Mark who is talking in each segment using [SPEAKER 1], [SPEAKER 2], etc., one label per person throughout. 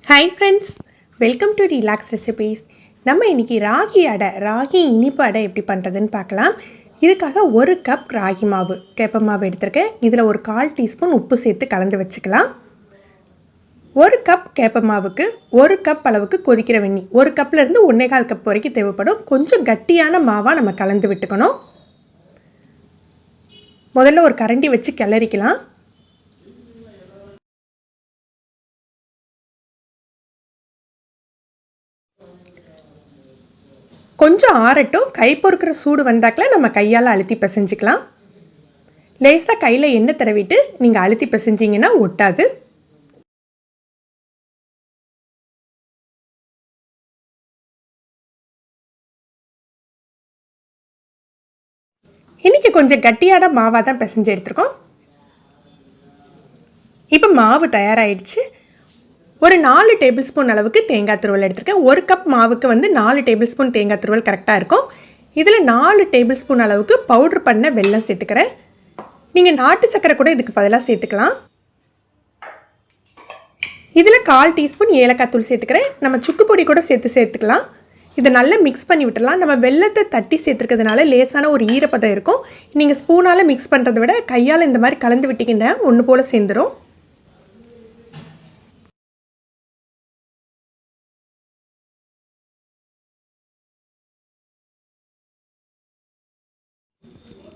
[SPEAKER 1] Hi friends, welcome to relax recipes. நம்ம இன்றைக்கி ராகி இனிப்பு அடை எப்படி பண்ணுறதுன்னு பார்க்கலாம். இதுக்காக ஒரு கப் ராகி மாவு கேப்ப மாவு எடுத்துருக்கேன். இதில் ஒரு 1/4 டீஸ்பூன் உப்பு சேர்த்து கலந்து வச்சுக்கலாம். ஒரு கப் கேப்ப மாவுக்கு ஒரு கப் அளவுக்கு கொதிக்கிற வெண்ணி, ஒரு கப்லேருந்து 1/4 கப் வரைக்கும் தேவைப்படும். கொஞ்சம் கட்டியான மாவாக நம்ம கலந்து விட்டுக்கணும். முதல்ல ஒரு கரண்டி வச்சு கிளறிக்கலாம். கொஞ்சம் ஆறட்டும். கை பொறுக்கிற சூடு வந்தாக்கில் நம்ம கையால் அழுத்தி பிசைஞ்சிக்கலாம். லேசாக கையில் எண்ணெய் தடவிட்டு நீங்கள் அழுத்தி பிசைஞ்சிங்கன்னா ஒட்டாது. இன்றைக்கி கொஞ்சம் கட்டியான மாவாக தான் பிசைஞ்சு எடுத்துருக்கோம். இப்போ மாவு தயாராகிடுச்சு. ஒரு 4 டேபிள் ஸ்பூன் அளவுக்கு தேங்காய் துருவல் எடுத்துருக்கேன். ஒரு கப் மாவுக்கு 4 டேபிள் ஸ்பூன் தேங்காய் துருவல் கரெக்டாக இருக்கும். இதில் 4 டேபிள் ஸ்பூன் அளவுக்கு பவுட்ரு பண்ண வெல்லம் சேர்த்துக்கிறேன். நீங்கள் நாட்டு சர்க்கரை கூட இதுக்கு பதிலாக சேர்த்துக்கலாம். இதில் 1/4 டீஸ்பூன் ஏலக்காய் தூள் சேர்த்துக்கிறேன். நம்ம சுக்கு பொடி கூட சேர்த்துக்கலாம். இதை நல்லா மிக்ஸ் பண்ணி விட்டுடலாம். நம்ம வெல்லத்தை தட்டி சேர்த்துக்கிறதுனால லேசான ஒரு ஈரப்பதம் இருக்கும். நீங்கள் ஸ்பூனால் மிக்ஸ் பண்ணுறதை விட கையால் இந்த மாதிரி கலந்து விட்டிங்கன்னா ஒன்று போல் சேர்ந்துடும்.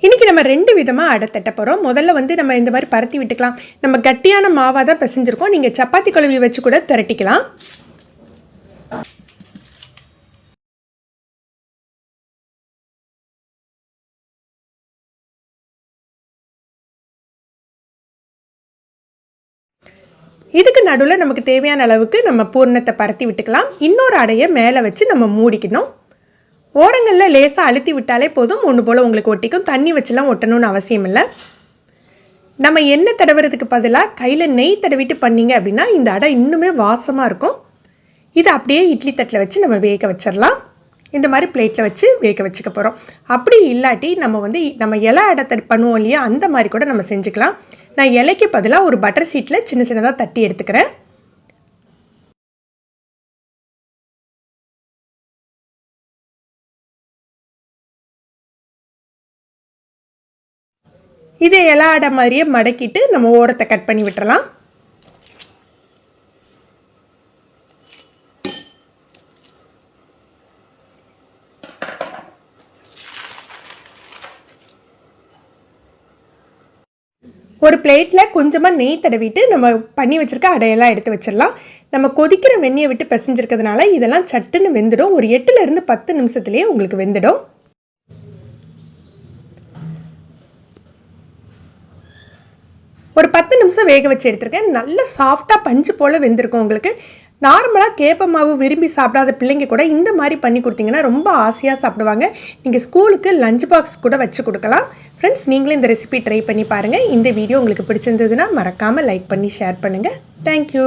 [SPEAKER 1] இன்றைக்கி நம்ம 2 விதமாக அடை தட்ட போகிறோம். முதல்ல நம்ம இந்த மாதிரி பரத்தி விட்டுக்கலாம். நம்ம கட்டியான மாவாக தான் பிசைஞ்சிருக்கோம். நீங்கள் சப்பாத்தி கழுவி வச்சு கூட திரட்டிக்கலாம். இதுக்கு நடுவில் நமக்கு தேவையான அளவுக்கு நம்ம பூரணத்தை பரத்தி விட்டுக்கலாம். இன்னொரு அடையை மேலே வச்சு நம்ம மூடிக்கணும். ஓரங்களில் லேசாக அழுத்தி விட்டாலே போதும், ஒன்று போல் உங்களுக்கு ஒட்டிக்கும். தண்ணி வச்சுலாம் ஒட்டணும்னு அவசியம் இல்லை. நம்ம எண்ணெய் தடவுறதுக்கு பதிலாக கையில் நெய் தடவிட்டு பண்ணிங்க அப்படின்னா இந்த அடை இன்னுமே வாசமாக இருக்கும். இதை அப்படியே இட்லி தட்டில் வச்சு நம்ம வேக வச்சிடலாம். இந்த மாதிரி பிளேட்டில் வச்சு வேக வச்சுக்க போகிறோம். அப்படி இல்லாட்டி நம்ம இலை அடை பண்ணுவோம் இல்லையா, அந்த மாதிரி கூட நம்ம செஞ்சுக்கலாம். நான் இலைக்கு பதிலாக ஒரு பட்டர் ஷீட்டில் சின்ன சின்னதாக தட்டி எடுத்துக்கிறேன். இதை இலை அடை மாதிரியே மடக்கிட்டு நம்ம ஓரத்தை கட் பண்ணி விட்டுறலாம். ஒரு பிளேட்டில் கொஞ்சமாக நெய் தடவிட்டு நம்ம பண்ணி வச்சுருக்க அடையெல்லாம் எடுத்து வச்சிடலாம். நம்ம கொதிக்கிற வெந்நியை விட்டு பிசைஞ்சிருக்கிறதுனால இதெல்லாம் சட்டுன்னு வெந்துடும். ஒரு 8லேருந்து 10 நிமிஷத்துலேயே உங்களுக்கு வெந்துடும். ஒரு 10 நிமிஷம் வேக வச்சு எடுத்துருக்கேன். நல்ல சாஃப்டாக பஞ்சு போல் வெந்திருக்கும். உங்களுக்கு நார்மலாக கேப்ப மாவு விரும்பி சாப்பிடாத பிள்ளைங்க கூட இந்த மாதிரி பண்ணி கொடுத்தீங்கன்னா ரொம்ப ஆசையாக சாப்பிடுவாங்க. நீங்கள் ஸ்கூலுக்கு லஞ்ச் பாக்ஸ் கூட வச்சு கொடுக்கலாம். ஃப்ரெண்ட்ஸ், நீங்களும் இந்த ரெசிபி ட்ரை பண்ணி பாருங்கள். இந்த வீடியோ உங்களுக்கு பிடிச்சிருந்ததுன்னா மறக்காமல் லைக் பண்ணி ஷேர் பண்ணுங்கள். தேங்க்யூ.